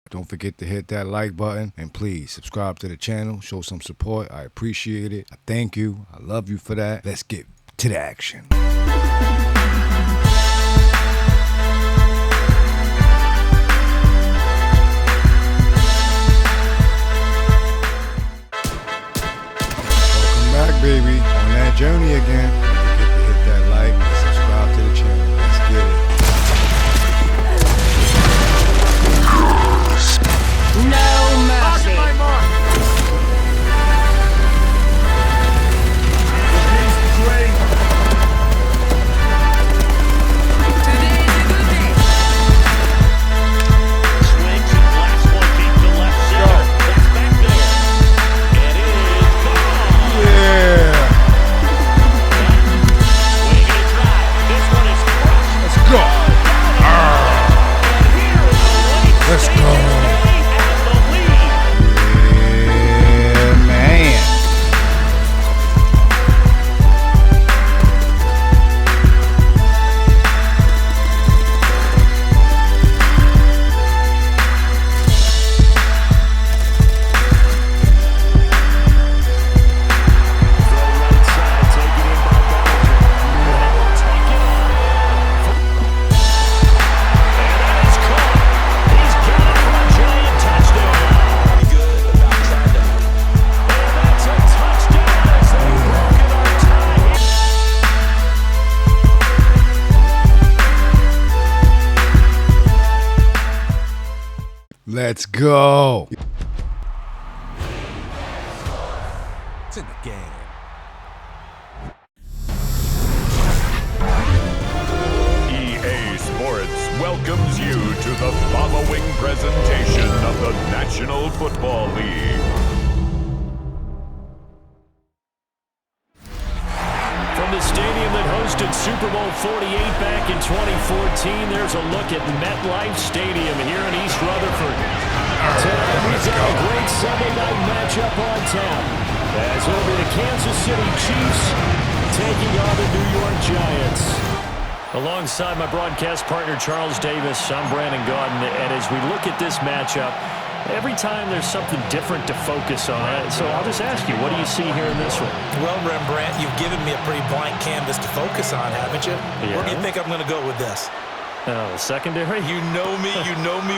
Don't forget to hit that like button, and please subscribe to the channel. Show some support. I appreciate it. I thank you. I love you for that. Let's get to the action. Welcome back, baby. On that journey again. Don't forget to hit that like and subscribe to the channel. Let's get it. No mercy. My mark. Great. Today's a good day. Swings and blasts one deep to left center. That's back there. And it is gone. Yeah. Swing and a drive. This one is crushed. Let's go. And here is the late Let's stages go. day and the lead. Yeah, man. Right side, taken in by Bellinger. Taken on. And that is caught. He's got it for a giant touchdown. Good about trying to. And that's a touchdown as they've broken our tie. Let's go. It's in the game. EA Sports welcomes you to the following presentation of the National Football League. From the stadium that hosted Super Bowl 48 back in 2014, there's a look at MetLife Stadium here in East Rutherford. Tonight we've got a great Sunday night matchup on tap, as over the Kansas City Chiefs taking on the New York Giants. Alongside my broadcast partner Charles Davis, I'm Brandon Gaudin, and as we look at this matchup, every time there's something different to focus on. So I'll just ask you, what do you see here in this one? Well, Rembrandt, you've given me a pretty blank canvas to focus on, haven't you? Yeah. Where do you think I'm going to go with this? Oh, secondary? You know me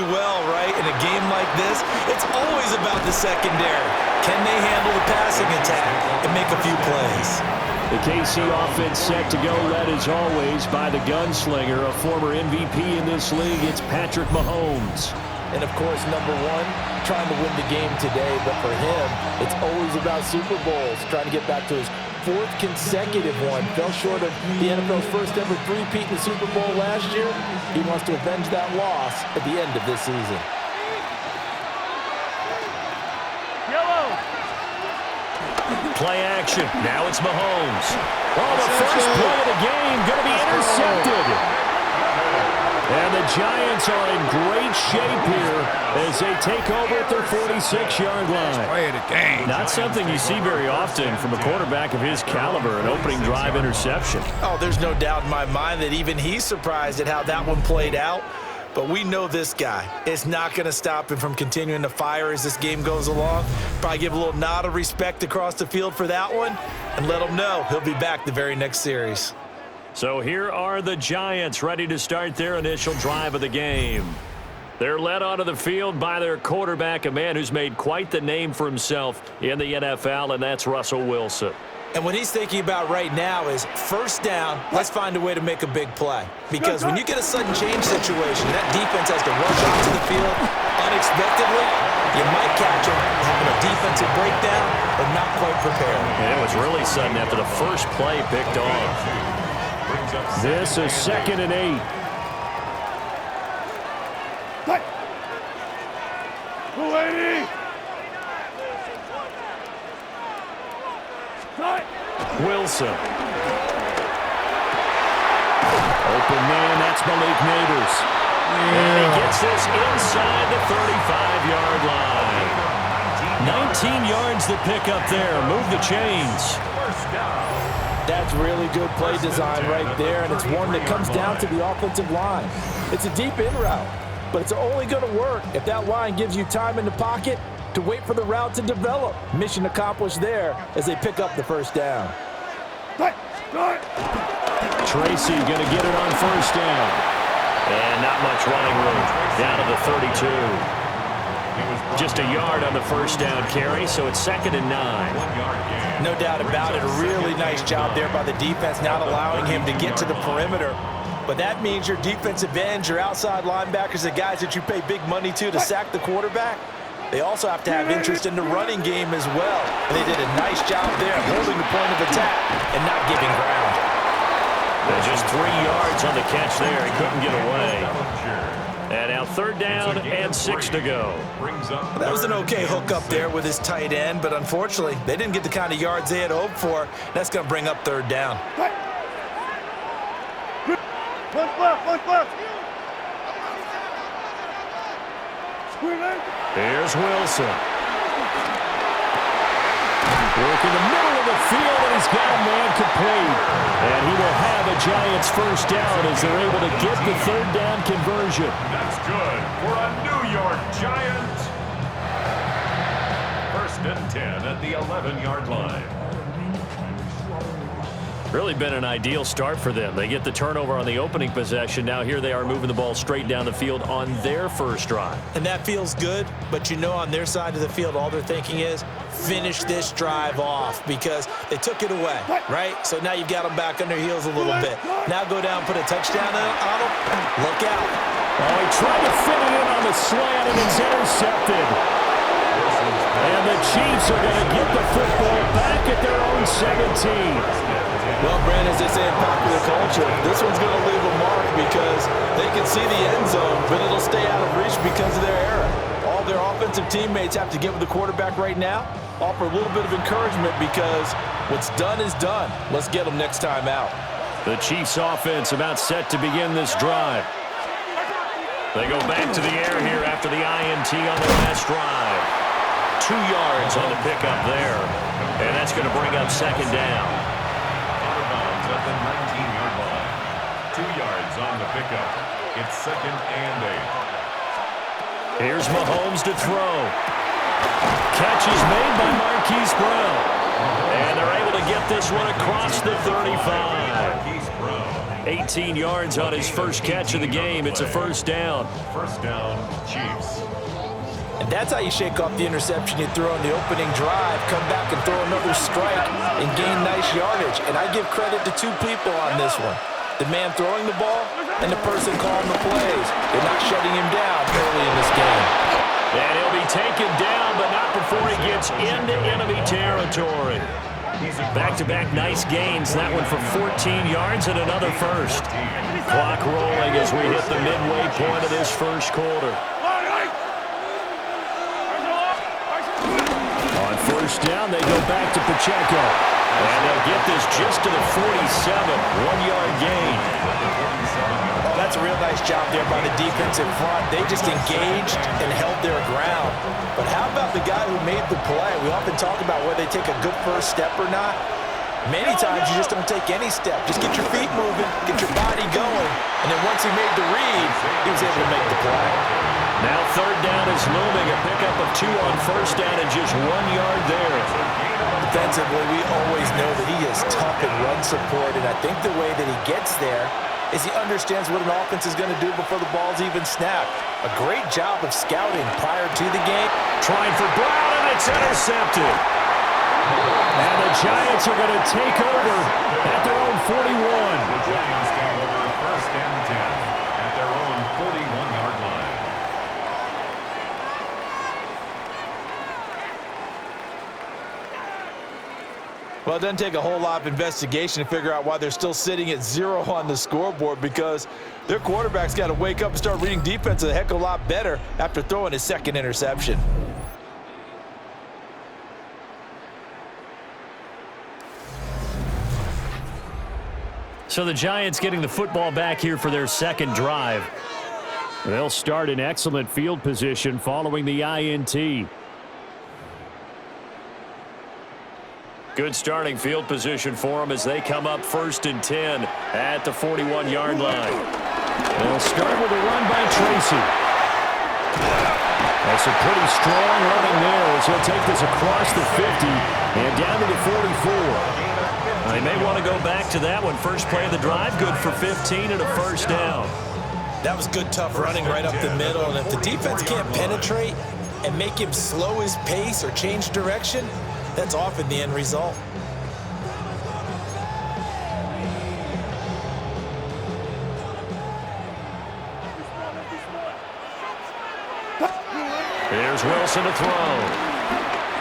well, right? In a game like this, it's always about the secondary. Can they handle the passing attack and make a few plays? The KC offense set to go, led as always by the gunslinger, a former MVP in this league. It's Patrick Mahomes. And, of course, number one, trying to win the game today. But for him, it's always about Super Bowls, trying to get back to his fourth consecutive one. Fell short of the NFL's first ever three-peat in the Super Bowl last year. He wants to avenge that loss at the end of this season. Play action. Now it's Mahomes. Oh, the first play of the game going to be intercepted. And the Giants are in great shape here as they take over at their 46-yard line. Play of the game. Not something you see very often from a quarterback of his caliber, an opening drive interception. Oh, there's no doubt in my mind that even he's surprised at how that one played out. But we know this guy. It's not going to stop him from continuing to fire as this game goes along. Probably give a little nod of respect across the field for that one and let him know he'll be back the very next series. So here are the Giants ready to start their initial drive of the game. They're led onto the field by their quarterback, a man who's made quite the name for himself in the NFL, and that's Russell Wilson. And what he's thinking about right now is first down, let's find a way to make a big play. Because when you get a sudden change situation, that defense has to rush onto the field unexpectedly. You might catch him having a defensive breakdown, but not quite prepared. And it was really sudden after the first play picked off. This is 2nd and 8. Wilson. Open man, that's Malik Neighbors. And he gets this inside the 35-yard line. 19 yards to pick up there. Move the chains. That's really good play design right there, and it's one that comes down to the offensive line. It's a deep in route. but it's only going to work if that line gives you time in the pocket to wait for the route to develop. Mission accomplished there as they pick up the first down. Tracy going to get it on first down. And not much running room. Down to the 32. Just a yard on the first down carry, so it's 2nd and 9. No doubt about it. A really nice job there by the defense, not allowing him to get to the perimeter. But that means your defensive ends, your outside linebackers, the guys that you pay big money to sack the quarterback, they also have to have interest in the running game as well. And they did a nice job there holding the point of attack and not giving ground. And just 3 yards on the catch there. He couldn't get away. And now 3rd down and 6 to go. That was an okay hook up there with his tight end, but unfortunately, they didn't get the kind of yards they had hoped for. That's going to bring up 3rd down. Here's Wilson. Work in the middle of the field, and he's got a man complete. And he will have a Giants first down as they're able to get the 3rd down conversion. That's good for a New York Giant. 1st and 10 at the 11-yard line. Really been an ideal start for them. They get the turnover on the opening possession. Now here they are moving the ball straight down the field on their first drive. And that feels good, but you know on their side of the field, all they're thinking is finish this drive off because they took it away, right? So now you've got them back on their heels a little bit. Now go down, put a touchdown on them. Look out. Oh, he tried to fit it in on the slant, and it's intercepted. And the Chiefs are going to get the football back at their own 17. Well, Brandon, as they say in popular culture, this one's going to leave a mark because they can see the end zone, but it'll stay out of reach because of their error. All their offensive teammates have to get with the quarterback right now, offer a little bit of encouragement because what's done is done. Let's get them next time out. The Chiefs offense about set to begin this drive. They go back to the air here after the INT on the last drive. 2 yards on the pickup there, and that's going to bring up 2nd down. At the 19-yard line. 2 yards on the pickup. It's 2nd and 8. Here's Mahomes to throw. Catch is made by Marquise Brown. And they're able to get this one across the 35. 18 yards on his first catch of the game. It's a first down. First down, Chiefs. And that's how you shake off the interception you throw on the opening drive, come back and throw another strike and gain nice yardage. And I give credit to 2 people on this one. The man throwing the ball and the person calling the plays. They're not shutting him down early in this game. And he'll be taken down, but not before he gets into enemy territory. Back-to-back nice gains. That one for 14 yards and another first. Clock rolling as we hit the midway point of this first quarter. On first down, they go back to Pacheco. And they'll get this just to the 47. 1-yard gain. Oh, that's a real nice job there by the defensive front. They just engaged and held their ground. But how about the guy who made the play? We often talk about whether they take a good first step or not. Many times you just don't take any step. Just get your feet moving, get your body going. And then once he made the read, he was able to make the play. Now 3rd down is looming. A pickup of 2 on first down and just 1 yard there. Defensively, we always know that he is tough in run support, and I think the way that he gets there is he understands what an offense is going to do before the ball's even snapped. A great job of scouting prior to the game. Trying for Brown, and it's intercepted. And the Giants are going to take over at their own 41. The Giants take over 1st and 10 at their own 41-yard line. Well, it doesn't take a whole lot of investigation to figure out why they're still sitting at 0 on the scoreboard because their quarterback's got to wake up and start reading defense a heck of a lot better after throwing his 2nd interception. So the Giants getting the football back here for their 2nd drive. They'll start in excellent field position following the INT. Good starting field position for them as they come up 1st and 10 at the 41-yard line. They'll start with a run by Tracy. That's a pretty strong running there as he'll take this across the 50 and down to the 44. They may want to go back to that one. First play of the drive, good for 15 and a first down. That was good, tough running right up the middle. And if the defense can't penetrate and make him slow his pace or change direction, that's often the end result. Here's Wilson to throw.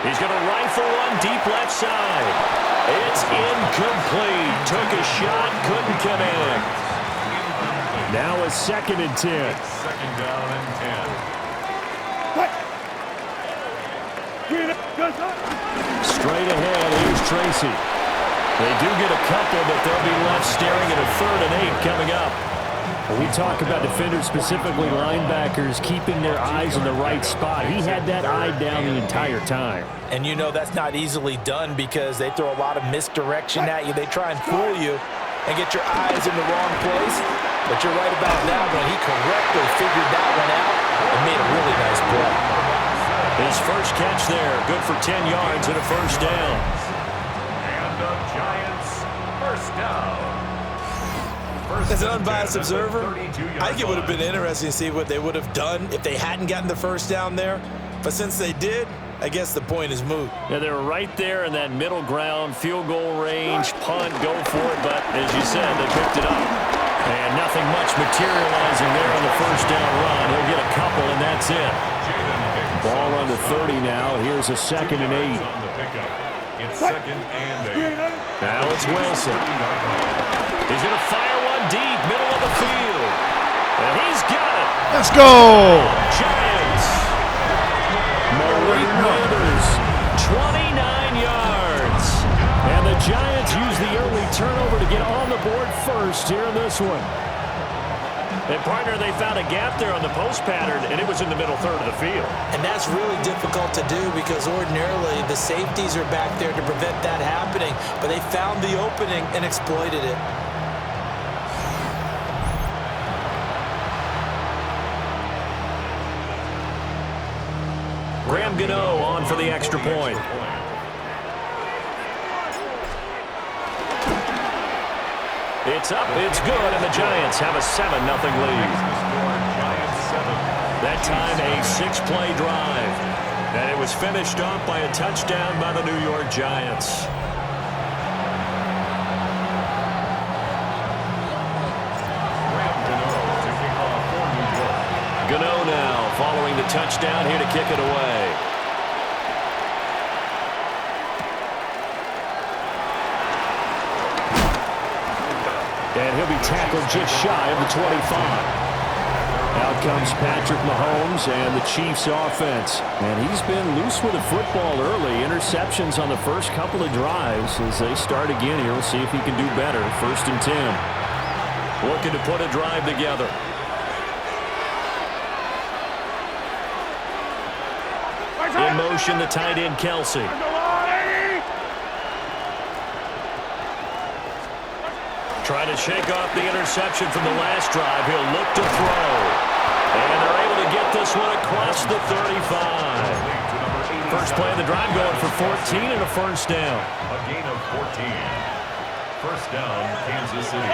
He's going to rifle one deep left side. It's incomplete. Took a shot, couldn't connect. Now a 2nd and 10. Second down and 10. Straight ahead, here's Tracy. They do get a couple, but they'll be left staring at a 3rd and 8 coming up. We talk about defenders, specifically linebackers, keeping their eyes in the right spot. He had that eye down the entire time. And you know that's not easily done because they throw a lot of misdirection at you. They try and fool you and get your eyes in the wrong place. But you're right about that one. He correctly figured that one out and made a really nice play. His first catch there, good for 10 yards and a first down. And the Giants first down. As an unbiased observer, I think it would have been interesting to see what they would have done if they hadn't gotten the first down there. But since they did, I guess the point is moot. Yeah, they were right there in that middle ground, field goal range, punt, go for it. But as you said, they picked it up. And nothing much materializing there on the first down run. He'll get a couple, and that's it. Ball on the 30 now. Here's a 2nd and 8. It's 2nd and 8. Now it's Wilson. He's going to fire one deep, middle of the field. And he's got it. Let's go. Giants. Malik Withers, 29 yards. And the Giants use the early turnover to get on the board first here in this one. And partner, they found a gap there on the post pattern, and it was in the middle 3rd of the field. And that's really difficult to do because ordinarily the safeties are back there to prevent that happening. But they found the opening and exploited it. Graham Gano on for the extra point. It's up, it's good, and the Giants have a 7-0 lead. That time a 6-play drive. And it was finished off by a touchdown by the New York Giants. Gano now following the touchdown here to kick it away. And he'll be tackled just shy of the 25. Out comes Patrick Mahomes and the Chiefs offense. And he's been loose with the football early. Interceptions on the first couple of drives. As they start again here, we'll see if he can do better. 1st and 10. Looking to put a drive together. In motion, the tight end, Kelsey. Trying to shake off the interception from the last drive. He'll look to throw. And they're able to get this one across the 35. First play of the drive going for 14 and a first down. A gain of 14. First down, Kansas City.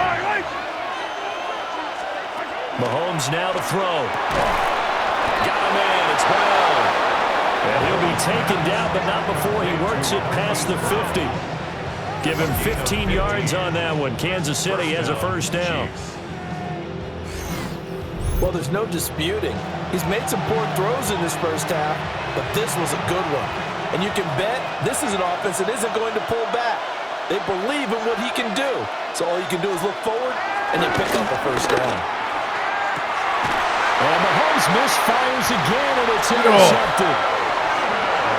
Mahomes now to throw. Got a man. It's Brown. And he'll be taken down, but not before he works it past the 50. Give him 15 yards on that one. Kansas City has a first down. Well, there's no disputing. He's made some poor throws in this first half, but this was a good one. And you can bet this is an offense that isn't going to pull back. They believe in what he can do. So all you can do is look forward and then pick up a first down. And Mahomes misfires again, and it's intercepted.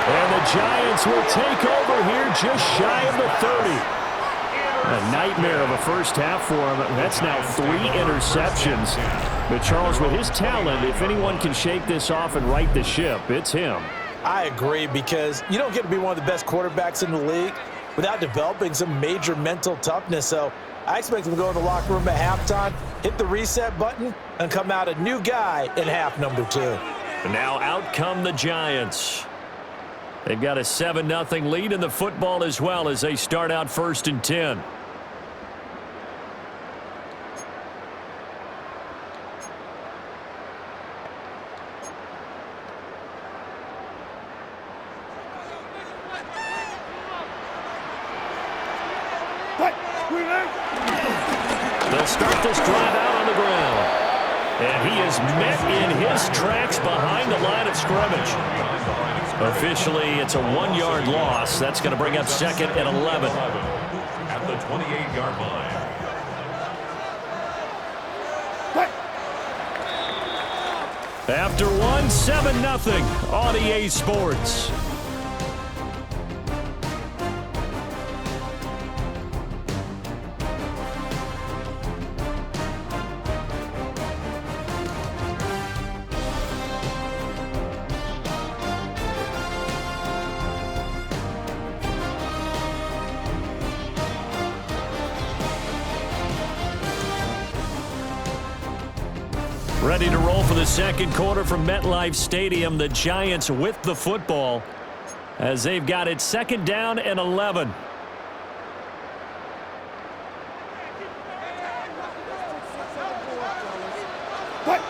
And the Giants will take over here just shy of the 30. A nightmare of a first half for him. That's now 3 interceptions. But Charles, with his talent, if anyone can shake this off and right the ship, it's him. I agree, because you don't get to be one of the best quarterbacks in the league without developing some major mental toughness. So I expect him to go in the locker room at halftime, hit the reset button, and come out a new guy in half number 2. And now out come the Giants. They've got a 7-0 lead in the football as well as they start out 1st and 10. They'll start this drive out on the ground. And he is met in his tracks behind the line of scrimmage. Officially, it's a 1-yard loss. That's going to bring up 2nd and 11. At the 28-yard line. After 7-0 on EA Sports. Ready to roll for the second quarter from MetLife Stadium. The Giants with the football as they've got it 2nd down and 11. What?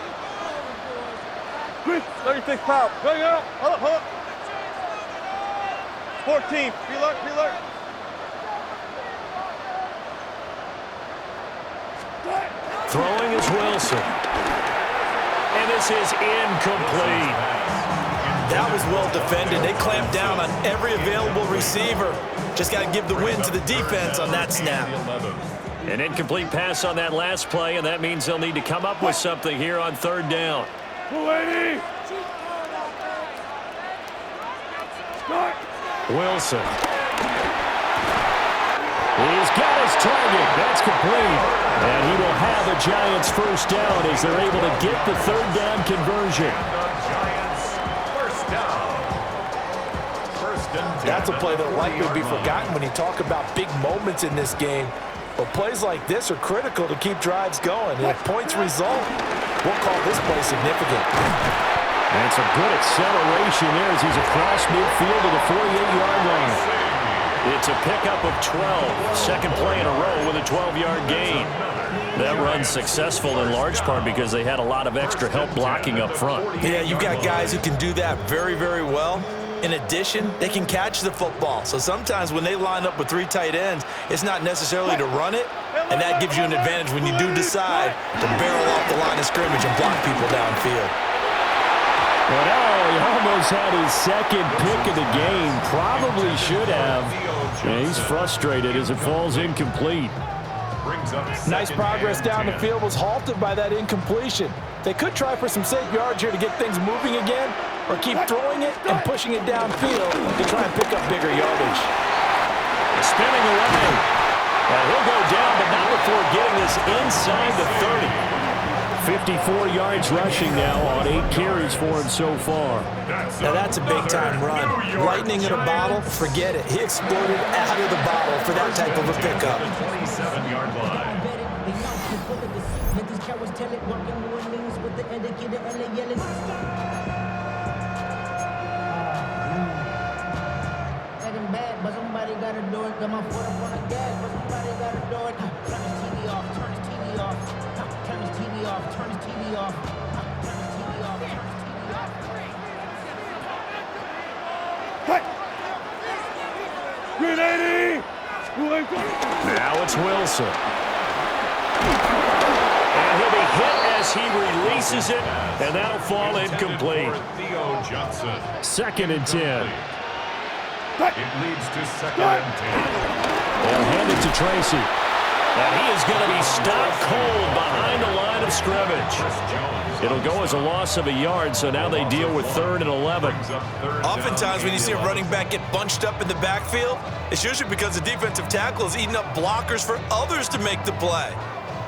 36 pounds. Going up. Hold up. 14. Be alert. Throwing is Wilson. And this is incomplete. That was well defended. They clamped down on every available receiver. Just got to give the win to the defense on that snap. An incomplete pass on that last play, and that means they'll need to come up with something here on 3rd down. 280. Wilson. He's got his target. That's complete. And he will have the Giants 1st down as they're able to get the 3rd down conversion. That's a play that will likely be forgotten when you talk about big moments in this game. But plays like this are critical to keep drives going. And if points result, we'll call this play significant. And it's a good acceleration there as he's across midfield to the 48-yard line. It's a pickup of 12. Second play in a row with a 12-yard gain. That run's successful in large part because they had a lot of extra help blocking up front. Yeah, you've got guys who can do that very, very well. In addition, they can catch the football. So sometimes when they line up with 3 tight ends, it's not necessarily to run it, and that gives you an advantage when you do decide to barrel off the line of scrimmage and block people downfield. But he almost had his 2nd pick of the game. Probably should have. And he's frustrated as it falls incomplete. Nice progress down the field was halted by that incompletion. They could try for some safe yards here to get things moving again, or keep throwing it and pushing it downfield to try and pick up bigger yardage. Spinning away. And he'll go down, but not before getting this inside the 30. 54 yards rushing now on 8 carries for him so far. Now that's a big-time run. Lightning in a bottle, forget it. He exploded out of the bottle for that type of a pickup. 27-yard line. But somebody gotta do it. Got my foot up on the gas, but somebody gotta do it. Turn his TV off, turn his TV off. Turn his TV off, turn his TV off. Turn his TV off, turn his TV off. Hey! Green 80! Now it's Wilson. And he'll be hit as he releases it, and that'll fall incomplete. 2nd and 10. It leads to 2nd and 10. They'll hand it to Tracy. And he is going to be stopped cold behind the line of scrimmage. It'll go as a loss of a yard, so now they deal with 3rd and 11. Oftentimes when you see a running back get bunched up in the backfield, it's usually because the defensive tackle is eating up blockers for others to make the play.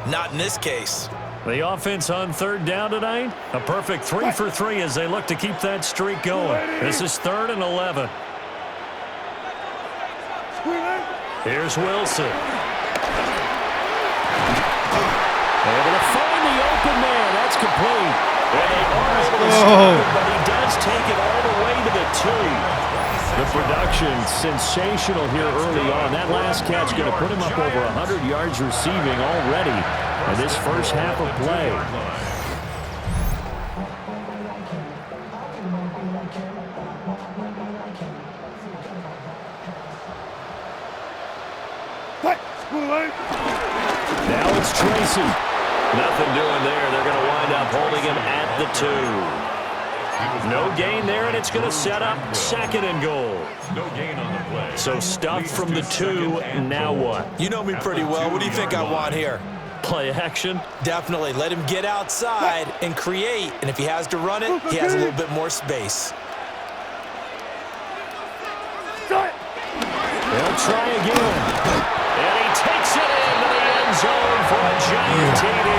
Not in this case. The offense on 3rd down tonight, a perfect 3 for 3 as they look to keep that streak going. This is 3rd and 11. Here's Wilson. Able to find the open man. That's complete. And they are able to stop it, but he does take it all the way to the 2. The production sensational here early on. That last catch going to put him up over 100 yards receiving already in this first half of play. Now it's Tracy. Nothing doing there. They're going to wind up holding him at the 2. No gain there, and it's going to set up 2nd and goal. No gain on the play. So stuffed from the 2, now what? You know me pretty well. What do you think I want here? Play action? Definitely. Let him get outside and create. And if he has to run it, he has a little bit more space. They'll try again. And he takes it into the end zone for a giant TD.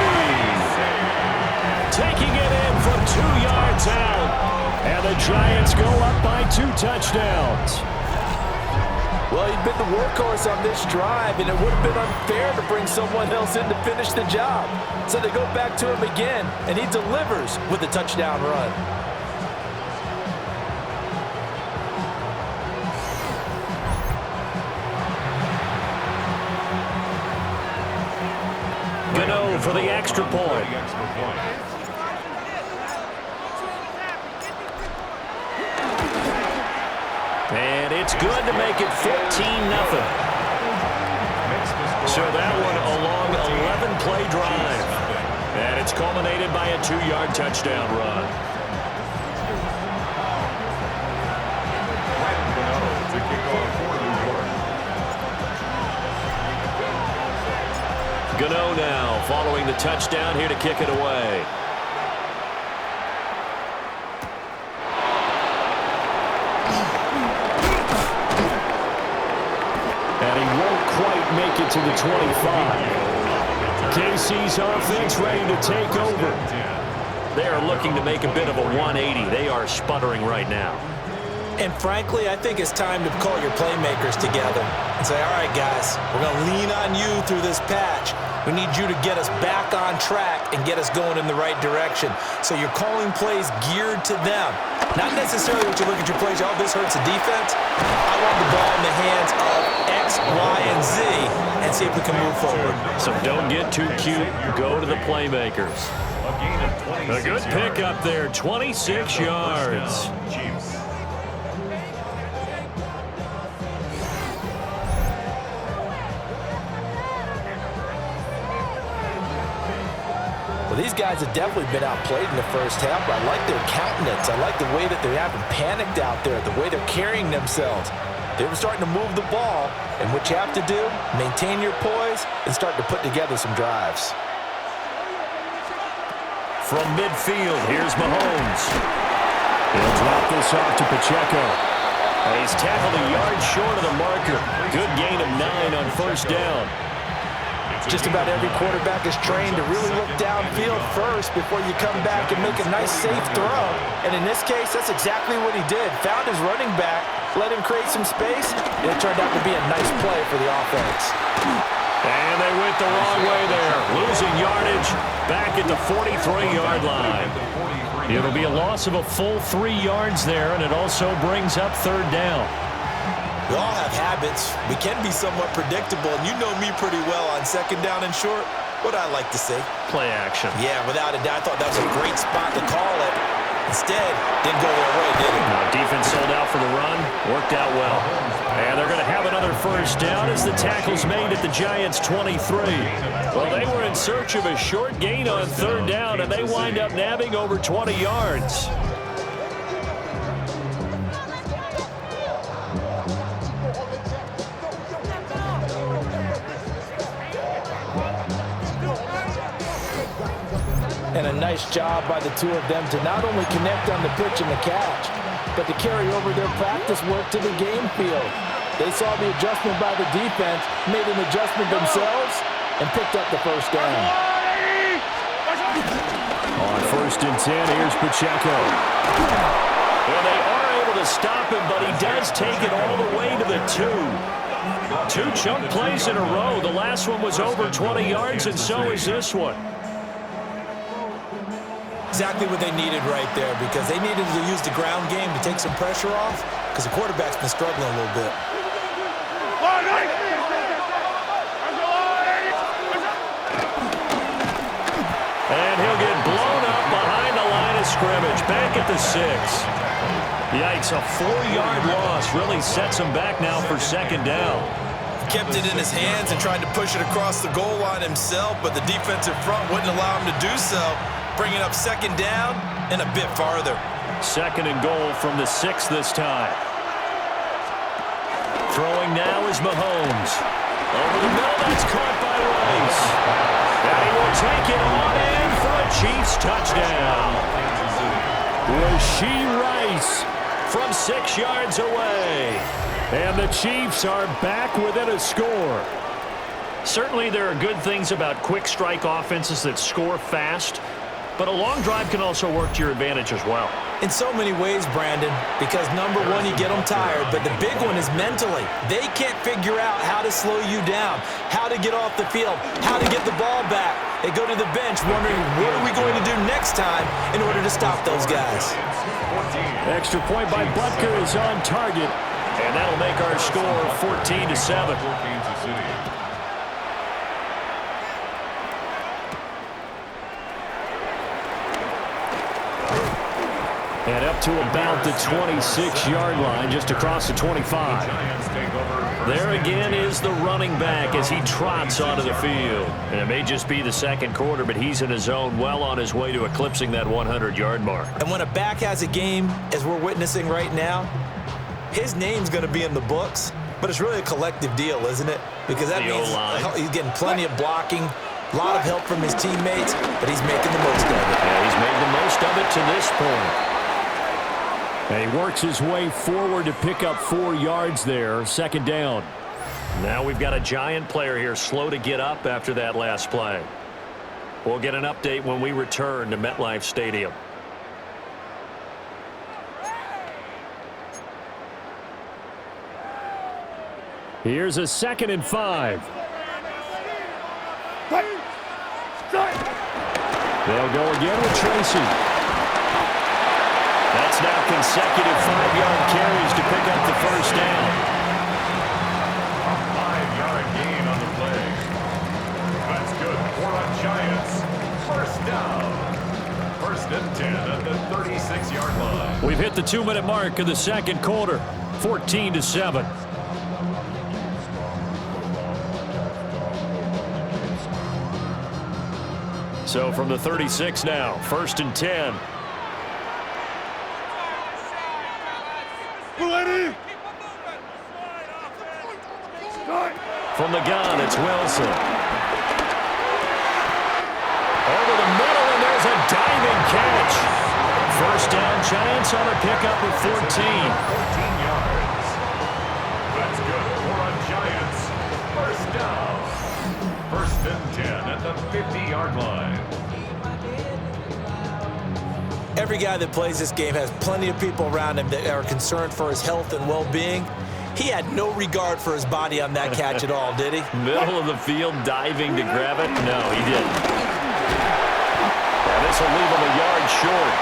Taking it in from 2 yards out. And the Giants go up by 2 touchdowns. Well, he'd been the workhorse on this drive, and it would have been unfair to bring someone else in to finish the job. So they go back to him again, and he delivers with a touchdown run. Gano for the extra point. And it's good to make it 14-0. So that one a long 11-play drive. And it's culminated by a 2-yard touchdown run. Gano now following the touchdown here to kick it away. And he won't quite make it to the 25. KC's offense ready to take over. They are looking to make a bit of a 180. They are sputtering right now. And frankly, I think it's time to call your playmakers together and say, all right, guys, we're going to lean on you through this patch. We need you to get us back on track and get us going in the right direction. So you're calling plays geared to them. Not necessarily what you look at your plays, oh, this hurts the defense. I want the ball in the hands of X, Y, and Z and see if we can move forward. So don't get too cute. Go to the playmakers. A good pick up there, 26 yards. Well, these guys have definitely been outplayed in the first half, but I like their countenance. I like the way that they haven't panicked out there, the way they're carrying themselves. They were starting to move the ball, and what you have to do, maintain your poise and start to put together some drives. From midfield, here's Mahomes. He'll drop this off to Pacheco. And he's tackled a yard short of the marker. Good gain of 9 on first down. Just about every quarterback is trained to really look downfield first before you come back and make a nice, safe throw. And in this case, that's exactly what he did. Found his running back, let him create some space, and it turned out to be a nice play for the offense. And they went the wrong way there, losing yardage back at the 43-yard line. It'll be a loss of a full 3 yards there, and it also brings up third down. We all have habits. We can be somewhat predictable, and you know me pretty well on second down and short. What I like to say? Play action. Yeah, without a doubt. I thought that was a great spot to call it. Instead, didn't go their way, did it? No, defense sold out for the run. Worked out well. And they're going to have another first down as the tackle's made at the Giants' 23. Well, they were in search of a short gain on third down, and they wind up nabbing over 20 yards. And a nice job by the two of them to not only connect on the pitch and the catch, but to carry over their practice work to the game field. They saw the adjustment by the defense, made an adjustment themselves, and picked up the first down. On first and 10, here's Pacheco. Well, they are able to stop him, but he does take it all the way to the 2. 2 chunk plays in a row. The last one was over 20 yards, and so is this one. Exactly what they needed right there, because they needed to use the ground game to take some pressure off, because the quarterback's been struggling a little bit. And he'll get blown up behind the line of scrimmage, back at the 6. Yikes, a 4-yard loss really sets him back now for second down. Kept it in his hands and tried to push it across the goal line himself, but the defensive front wouldn't allow him to do so, bringing up second down and a bit farther. Second and goal from the 6 this time. Throwing now is Mahomes. Over the middle, that's caught by Rice. And he will take it on in for a Chiefs touchdown. Rashee Rice from 6 yards away. And the Chiefs are back within a score. Certainly there are good things about quick strike offenses that score fast, but a long drive can also work to your advantage as well. In so many ways, Brandon, because number one, you get them tired, but the big one is mentally. They can't figure out how to slow you down, how to get off the field, how to get the ball back. They go to the bench wondering, what are we going to do next time in order to stop those guys? Extra point by Butker is on target, and that'll make our score 14-7. And up to about the 26-yard line, just across the 25. There again is the running back as he trots onto the field. And it may just be the second quarter, but he's in his zone, well on his way to eclipsing that 100-yard mark. And when a back has a game, as we're witnessing right now, his name's going to be in the books, but it's really a collective deal, isn't it? Because that means he's getting plenty of blocking, a lot of help from his teammates, but he's making the most of it. Yeah, he's made the most of it to this point. And he works his way forward to pick up 4 yards there, second down. Now we've got a giant player here slow to get up after that last play. We'll get an update when we return to MetLife Stadium. Here's a 2nd and 5. They'll go again with Tracy. That's now consecutive 5-yard carries to pick up the first down. A 5-yard gain on the play. That's good for the Giants. First down. 1st and 10 at the 36-yard line. We've hit the 2-minute mark of the second quarter. 14-7. So from the 36 now, 1st and 10. From the gun, it's Wilson. Over the middle, and there's a diving catch. First down, Giants on a pickup of 14. 14 yards. That's good for the Giants. First down. 1st and 10 at the 50-yard line. Every guy that plays this game has plenty of people around him that are concerned for his health and well-being. He had no regard for his body on that catch at all, did he? Middle of the field, diving to grab it? No, he didn't. And this will leave him a yard short.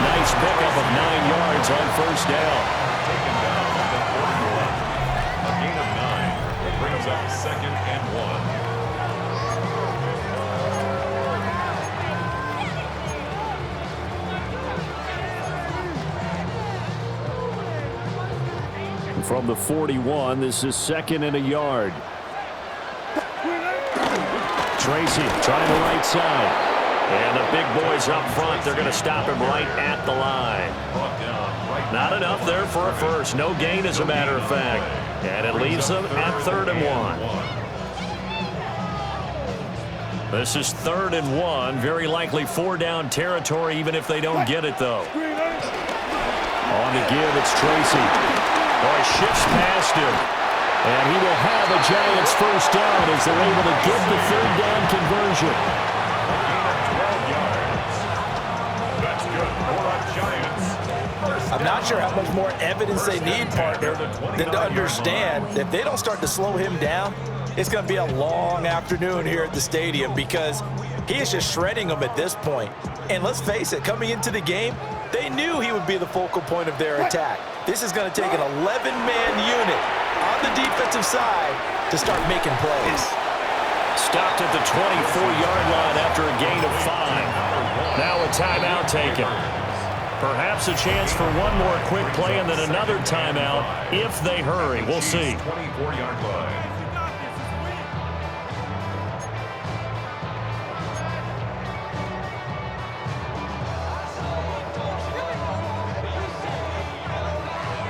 Nice pickup of 9 yards on first down. Taken down at the 41. A gain of 9. It brings up 2nd and 1. From the 41, this is 2nd and a yard. Tracy trying the right side. And the big boys up front, they're going to stop him right at the line. Not enough there for a first. No gain, as a matter of fact. And it leaves them at 3rd and 1. This is 3rd and 1. Very likely 4-down territory, even if they don't get it, though. On the give, it's Tracy. Oh, he shifts past him. And he will have a Giants first down as they're able to get the 3rd down conversion. I'm not sure how much more evidence they need, partner, than to understand that if they don't start to slow him down, it's going to be a long afternoon here at the stadium, because He is just shredding them at this point. And let's face it, coming into the game, they knew he would be the focal point of their attack. This is going to take an 11-man unit on the defensive side to start making plays. Stopped at the 24-yard line after a gain of 5. Now a timeout taken. Perhaps a chance for one more quick play and then another timeout if they hurry. We'll see. 24-yard line.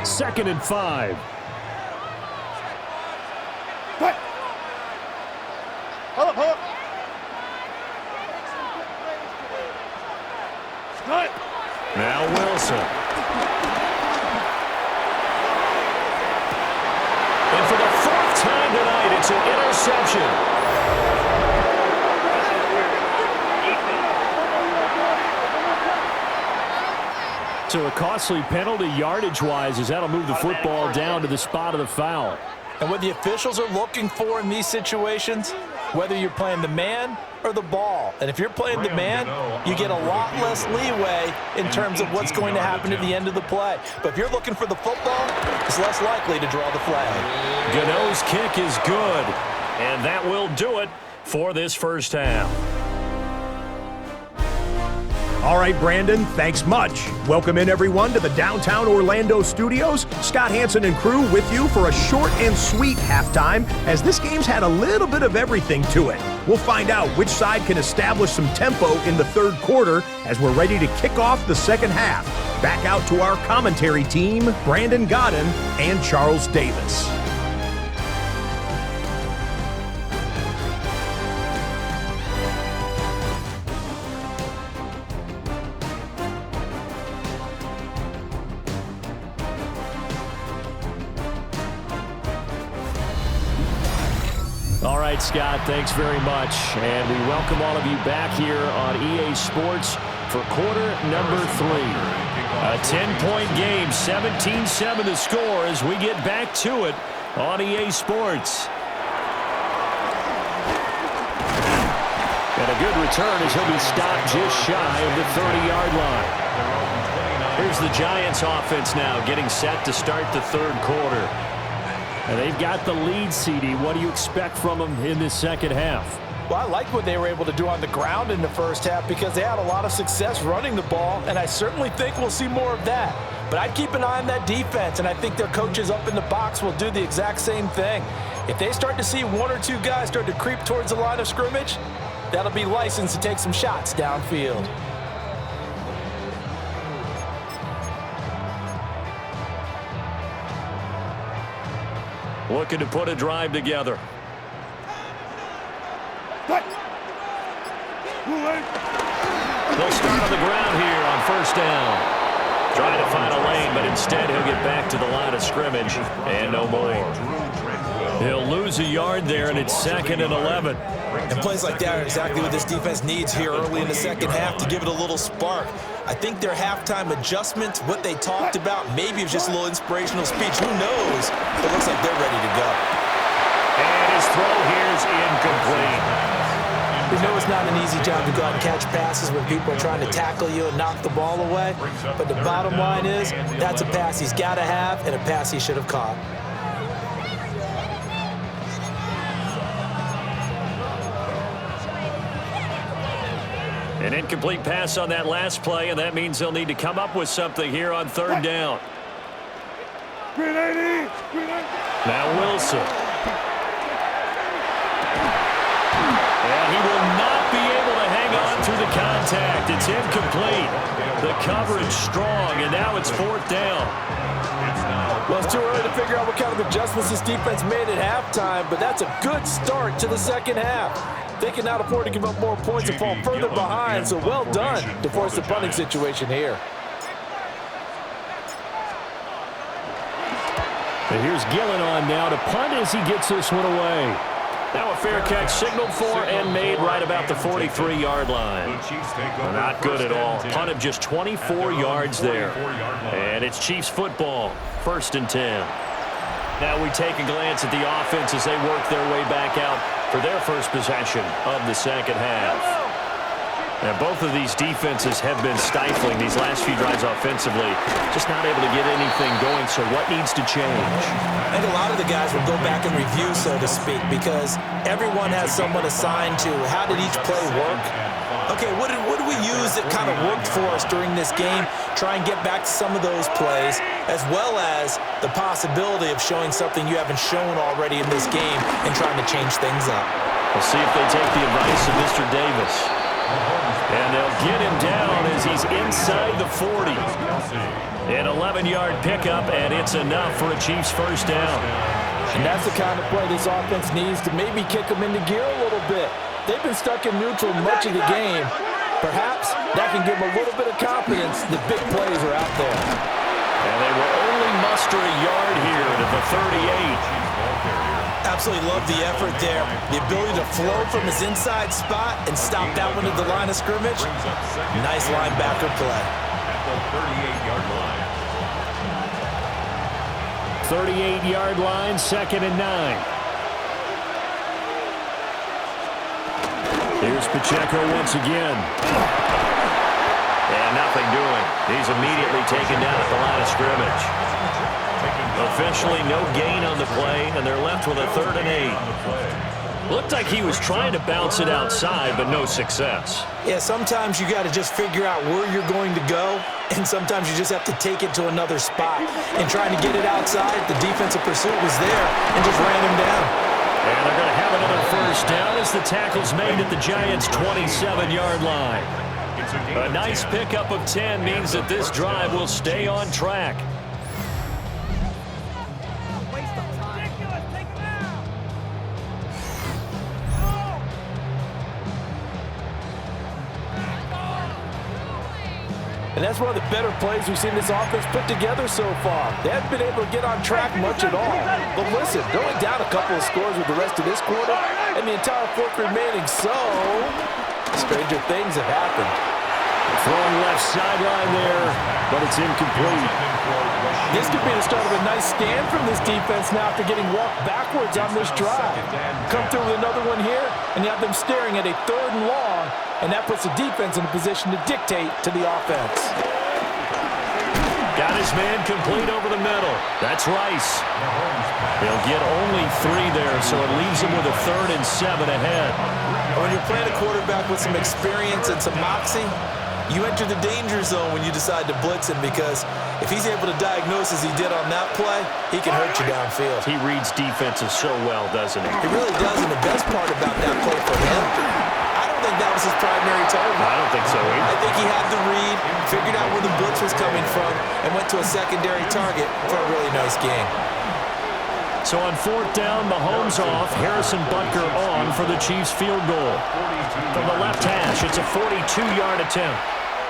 Second and 5. Cut. Hold up, hold up. Cut. Now Wilson. And for the 4th time tonight, it's an interception. So a costly penalty yardage-wise as that'll move the football down to the spot of the foul. And what the officials are looking for in these situations, whether you're playing the man or the ball. And if you're playing the man, you get a lot less leeway in terms of what's going to happen at the end of the play. But if you're looking for the football, it's less likely to draw the flag. Gano's kick is good, and that will do it for this first half. All right, Brandon, thanks much. Welcome in, everyone, to the downtown Orlando studios. Scott Hansen and crew with you for a short and sweet halftime, as this game's had a little bit of everything to it. We'll find out which side can establish some tempo in the third quarter as we're ready to kick off the second half. Back out to our commentary team, Brandon Godden and Charles Davis. All right, Scott, thanks very much. And we welcome all of you back here on EA Sports for quarter number 3. A 10-point game, 17-7 the score as we get back to it on EA Sports. And a good return as he'll be stopped just shy of the 30-yard line. Here's the Giants offense now getting set to start the third quarter. And they've got the lead, CD. What do you expect from them in this second half? Well, I like what they were able to do on the ground in the first half because they had a lot of success running the ball, and I certainly think we'll see more of that. But I'd keep an eye on that defense, and I think their coaches up in the box will do the exact same thing. If they start to see one or two guys start to creep towards the line of scrimmage, that'll be licensed to take some shots downfield. Looking to put a drive together. Cut. They'll start on the ground here on first down. Trying to find a lane, but instead he'll get back to the line of scrimmage and no more. He'll lose a yard there, and it's 2nd and 11. And plays like that are exactly what this defense needs here early in the second half to give it a little spark. I think their halftime adjustments, what they talked about, maybe it was just a little inspirational speech. Who knows? But it looks like they're ready to go. And his throw here is incomplete. We know it's not an easy job to go out and catch passes when people are trying to tackle you and knock the ball away. But the bottom line is, that's a pass he's got to have and a pass he should have caught. An incomplete pass on that last play, and that means they'll need to come up with something here on third down. Now Wilson. And he will not be able to hang on through the contact. It's incomplete. The coverage strong, and now it's 4th down. Well, it's too early to figure out what kind of adjustments this defense made at halftime, but that's a good start to the second half. They cannot afford to give up more points and fall further behind, so well done to force the punting situation here. And here's Gillen on now to punt as he gets this one away. Now a fair catch signaled for and made right about the 43-yard line. Not good at all. Punt of just 24 yards there. And it's Chiefs football, 1st and 10. Now we take a glance at the offense as they work their way back out for their first possession of the second half. And both of these defenses have been stifling these last few drives offensively. Just not able to get anything going, so what needs to change? I think a lot of the guys will go back and review, so to speak, because everyone has someone assigned to how did each play work. Okay, what did we use that kind of worked for us during this game? Try and get back to some of those plays, as well as the possibility of showing something you haven't shown already in this game and trying to change things up. We'll see if they take the advice of Mr. Davis. And they'll get him down as he's inside the 40. An 11-yard pickup, and it's enough for a Chiefs first down. And that's the kind of play this offense needs to maybe kick them into gear a little bit. They've been stuck in neutral much of the game. Perhaps that can give them a little bit of confidence that big plays are out there. And they will only muster a yard here to the 38. Absolutely love the effort there. The ability to flow from his inside spot and stop that one at the line of scrimmage. Nice linebacker play. At the 38-yard line. 38-yard line, 2nd and 9. Here's Pacheco once again. And nothing doing. He's immediately taken down at the line of scrimmage. Officially no gain on the play, and they're left with a 3rd and 8. Looked like he was trying to bounce it outside, but no success. Yeah, sometimes you got to just figure out where you're going to go, and sometimes you just have to take it to another spot. And trying to get it outside, the defensive pursuit was there and just ran him down. And they're going to have another first down as the tackle's made at the Giants' 27-yard line. A nice pickup of 10 means that this drive will stay on track. And that's one of the better plays we've seen this offense put together so far. They haven't been able to get on track much at all. But listen, they're only down a couple of scores with the rest of this quarter, and the entire 4th remaining, so stranger things have happened. Throwing left sideline there, but it's incomplete. This could be the start of a nice stand from this defense now after getting walked backwards on this drive. Come through with another one here, and you have them staring at a 3rd and long, and that puts the defense in a position to dictate to the offense. Got his man complete over the middle. That's Rice. They'll get only 3 there, so it leaves him with a 3rd and 7 ahead. When you're playing a quarterback with some experience and some moxie, you enter the danger zone when you decide to blitz him, because if he's able to diagnose as he did on that play, he can hurt you downfield. He reads defenses so well, doesn't he? He really does, and the best part about that play for him, I don't think that was his primary target. I don't think so either. I think he had the read, figured out where the blitz was coming from, and went to a secondary target for a really nice game. So on 4th down, Mahomes off, Harrison Butker on for the Chiefs field goal. From the left hash, it's a 42-yard attempt.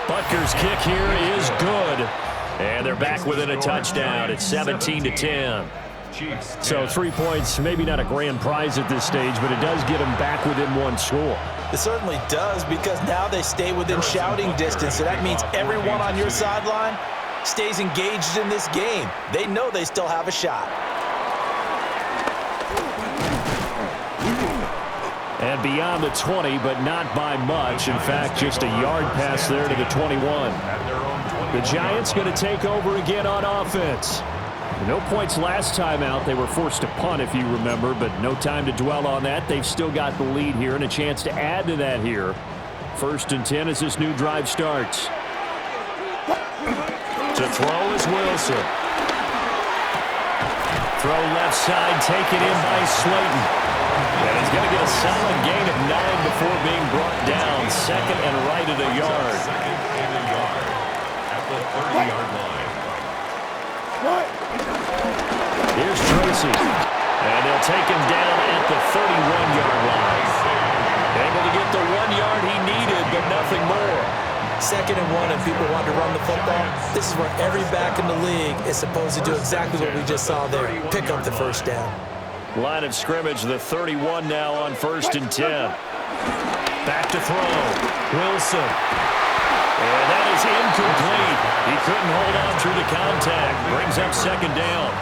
Butker's kick here is good. And they're back within a touchdown. It's 17-10. So 3 points, maybe not a grand prize at this stage, but it does get them back within 1 score. It certainly does, because now they stay within shouting distance, so that means everyone on your sideline stays engaged in this game. They know they still have a shot. And beyond the 20, but not by much. In fact, just a yard pass there to the 21. The Giants going to take over again on offense. No points last time out. They were forced to punt, if you remember, but no time to dwell on that. They've still got the lead here and a chance to add to that here. 1st and 10 as this new drive starts. To throw is Wilson. Throw left side, taken in by Slayton. And he's going to get a solid gain of 9 before being brought down. 2nd and right at a yard. At the 30-yard line. Here's Tracy. And they'll take him down at the 31-yard line. Able to get the 1 yard he needed, but nothing more. 2nd and 1, and people want to run the football. This is where every back in the league is supposed to do exactly what we just saw there. Pick up the first down. Line of scrimmage, the 31 now on 1st and 10. Back to throw. Wilson. And that is incomplete. He couldn't hold on through the contact. Brings up 2nd down.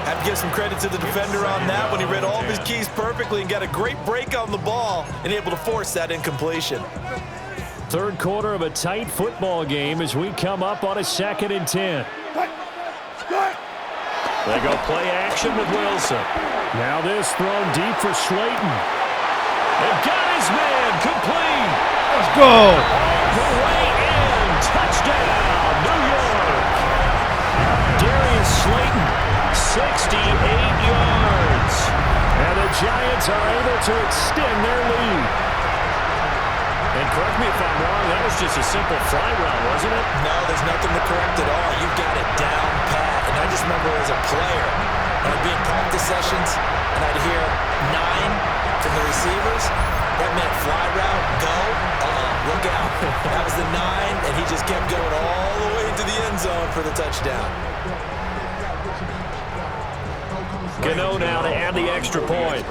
Have to give some credit to the defender on that when he read all of his keys perfectly and got a great break on the ball and able to force that incompletion. Third quarter of a tight football game as we come up on a 2nd and 10. They go play action with Wilson. Now this thrown deep for Slayton. And got his man complete. Let's go. The way in. Touchdown, New York. Darius Slayton, 68 yards. And the Giants are able to extend their lead. And correct me if I'm wrong, that was just a simple fly route, wasn't it? No, there's nothing to correct at all. You've got it down pat. And I just remember as a player, when I'd be in practice sessions, and I'd hear 9 from the receivers. That meant fly route, go, look out. That was the 9, and he just kept going all the way to the end zone for the touchdown. Gano now to add the extra point.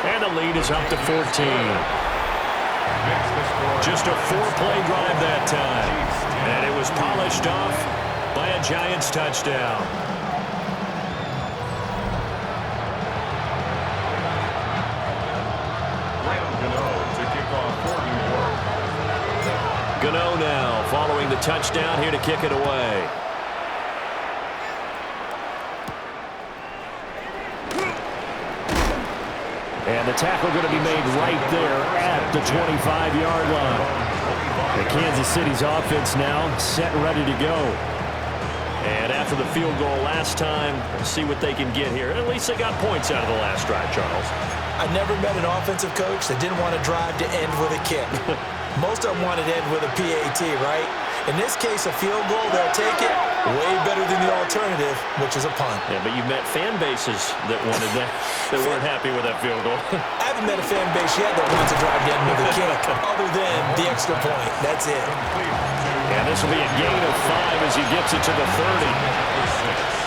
And the lead is up to 14. Just a 4-play drive that time. And it was polished off by a Giants touchdown. Gano now following the touchdown here to kick it away. And the tackle going to be made right there at the 25-yard line. The Kansas City's offense now set and ready to go. And after the field goal last time, we'll see what they can get here. At least they got points out of the last drive, Charles. I never met an offensive coach that didn't want to drive to end with a kick. Most of them wanted to end with a PAT, right? In this case, a field goal, they'll take it way better than the alternative, which is a punt. Yeah, but you've met fan bases that wanted that, that weren't happy with that field goal. I haven't met a fan base yet that wants to drive to end with a kick, other than the extra point. That's it. And this will be a gain of 5 as he gets it to the 30.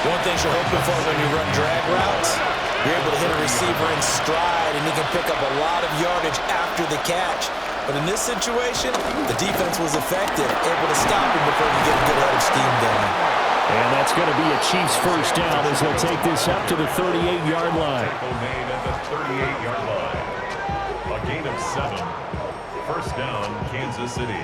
One thing you're hoping for when you run drag routes, you're able to hit a receiver in stride, and he can pick up a lot of yardage after the catch. But in this situation, the defense was effective, able to stop him before he get a good head of steam going. And that's going to be a Chiefs first down as they'll take this up to the 38-yard line. Made at the 38-yard line. A gain of 7. First down, Kansas City.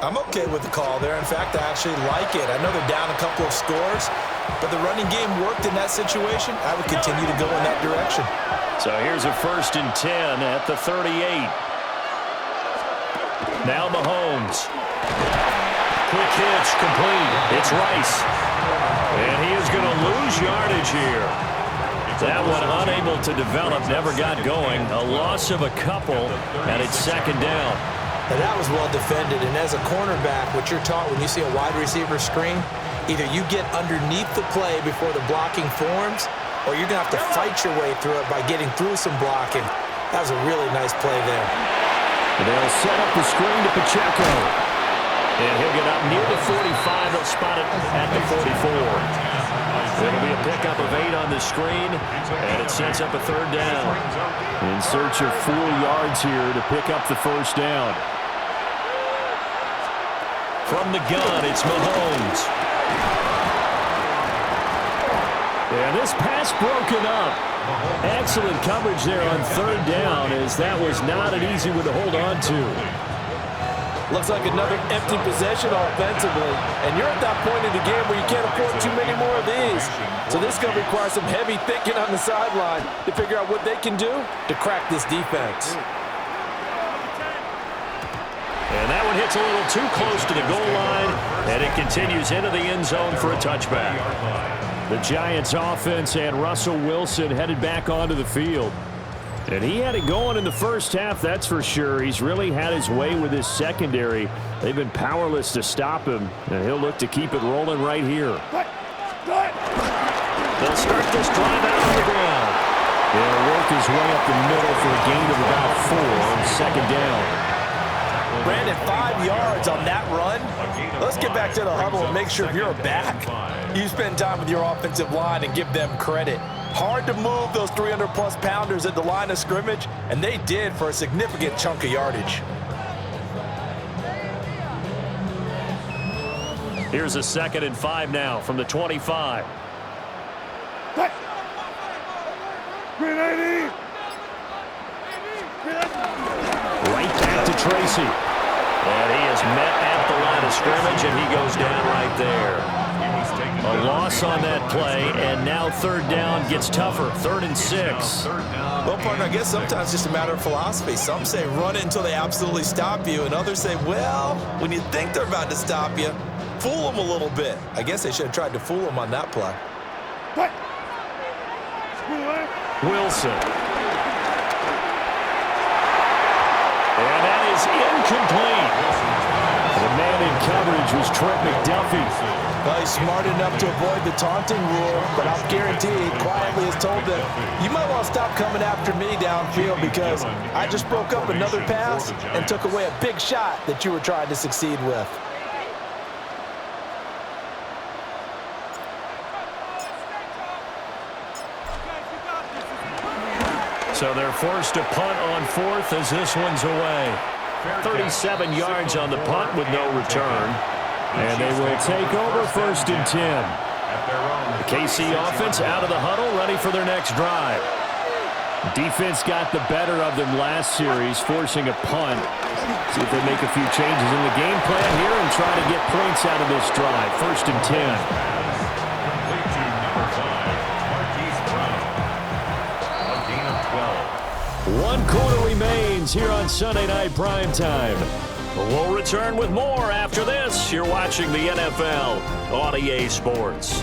I'm okay with the call there. In fact, I actually like it. I know they're down a couple of scores, but the running game worked in that situation. I would continue to go in that direction. So here's a 1st and 10 at the 38. Now Mahomes. Quick hitch, complete. It's Rice. And he is going to lose yardage here. That one unable to develop, never got going. A loss of a couple, and it's 2nd down. Now that was well defended, and as a cornerback, what you're taught when you see a wide receiver screen, either you get underneath the play before the blocking forms, or you're going to have to fight your way through it by getting through some blocking. That was a really nice play there. They'll set up the screen to Pacheco. And he'll get up near the 45. They'll spot it at the 44. It'll be a pickup of 8 on the screen, and it sets up a 3rd down. In search of 4 yards here to pick up the 1st down. From the gun, it's Mahomes. And this pass broken up. Excellent coverage there on 3rd down, as that was not an easy one to hold on to. Looks like another empty possession offensively, and you're at that point in the game where you can't afford too many more of these. So this is going to require some heavy thinking on the sideline to figure out what they can do to crack this defense. And that one hits a little too close to the goal line, and it continues into the end zone for a touchback. The Giants offense and Russell Wilson headed back onto the field. And he had it going in the first half, that's for sure. He's really had his way with his secondary. They've been powerless to stop him, and he'll look to keep it rolling right here. They'll start this drive out on the ground. They'll work his way up the middle for a gain of about 4 on 2nd down. Brandon, 5 yards on that run. Let's get back to the huddle and make sure if you're a back, you spend time with your offensive line and give them credit. Hard to move those 300-plus pounders at the line of scrimmage, and they did for a significant chunk of yardage. Here's a 2nd and 5 now from the 25. Green 80. Tracy. And he is met at the line of scrimmage, and he goes down right there. A loss on that play, and now third down gets tougher. 3rd and 6. Well, partner, I guess sometimes it's just a matter of philosophy. Some say run it until they absolutely stop you, and others say, well, when you think they're about to stop you, fool them a little bit. I guess they should have tried to fool them on that play. Wilson. And that is incomplete. The man in coverage was Trent McDuffie. Well, he's smart enough to avoid the taunting rule, but I'll guarantee he quietly has told them, you might want to stop coming after me downfield because I just broke up another pass and took away a big shot that you were trying to succeed with. So they're forced to punt on 4th as this one's away. 37 yards on the punt with no return. And they will take over 1st and 10. The KC offense out of the huddle, ready for their next drive. Defense got the better of them last series, forcing a punt. See if they make a few changes in the game plan here and try to get points out of this drive. 1st and 10. One quarter remains here on Sunday Night Primetime. We'll return with more after this. You're watching the NFL on EA Sports.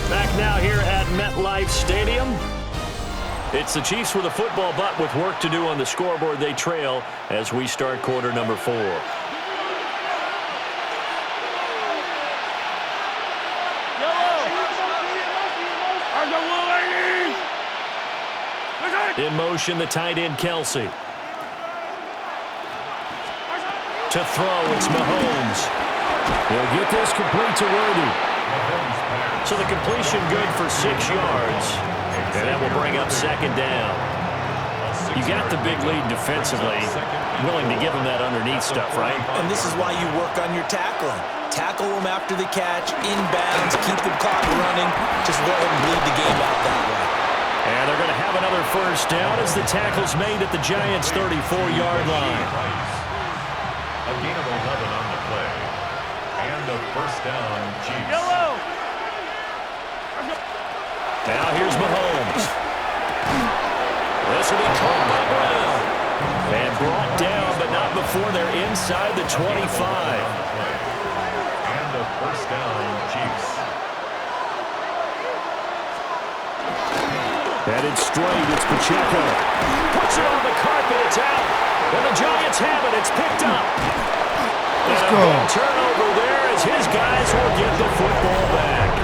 Back now here at MetLife Stadium. It's the Chiefs with a football, but with work to do on the scoreboard, they trail as we start quarter number 4. In motion, the tight end, Kelsey. To throw, it's Mahomes. He'll get this complete to Worthy. So the completion good for 6 yards. And that will bring up 2nd down. You got the big lead defensively. Willing to give them that underneath stuff, right? And this is why you work on your tackling. Tackle them after the catch, inbounds, keep the clock running. Just go ahead and bleed the game out that way. And they're going to have another 1st down as the tackle's made at the Giants' 34-yard line. A gain of 11 on the play. And a 1st down, Chiefs. Now here's Mahomes. This will be caught by Brown. And brought down, but not before they're inside the 25. And a 1st down, Chiefs. Headed straight, it's Pacheco. Puts it on the carpet, it's out. And the Giants have it, it's picked up. Let's go. Turnover there as his guys will get the football back.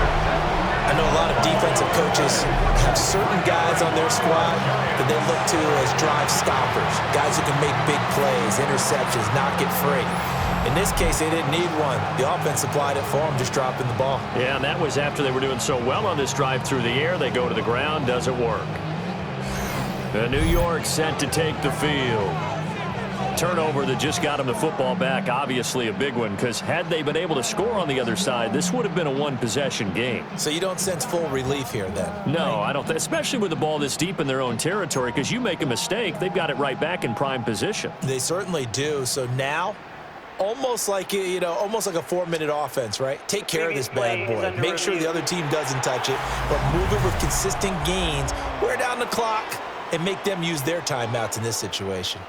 I know a lot of defensive coaches have certain guys on their squad that they look to as drive stoppers, guys who can make big plays, interceptions, not get free. In this case, they didn't need one. The offense supplied it for them, just dropping the ball. Yeah, and that was after they were doing so well on this drive through the air. They go to the ground, doesn't work. The New York set to take the field. Turnover that just got them the football back, obviously a big one, because had they been able to score on the other side, this would have been a one-possession game. So you don't sense full relief here then? No, I don't, especially with the ball this deep in their own territory, because you make a mistake, they've got it right back in prime position. They certainly do. So now, almost like a 4-minute offense, right? Take care of this bad boy. Make sure the other team doesn't touch it, but move it with consistent gains, wear down the clock, and make them use their timeouts in this situation.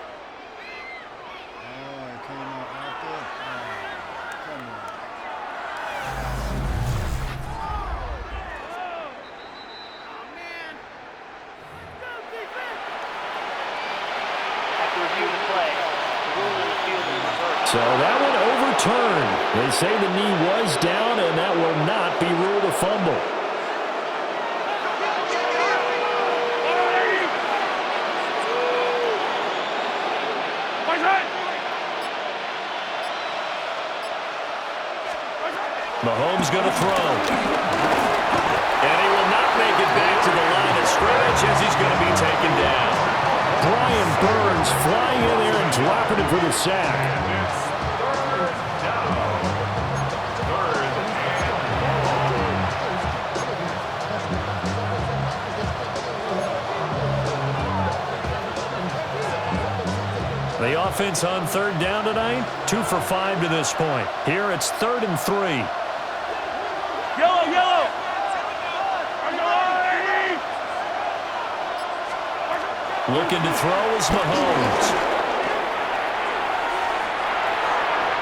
So that one overturned. They say the knee was down, and that will not be ruled a fumble. Mahomes going to throw. And he will not make it back to the line of scrimmage as he's going to be taken down. Brian Burns flying in there and dropping it for the sack. And it's third down. Third and The offense on third down tonight, 2 for 5 to this point. Here it's 3rd and 3. Yellow, yellow. Looking to throw is Mahomes.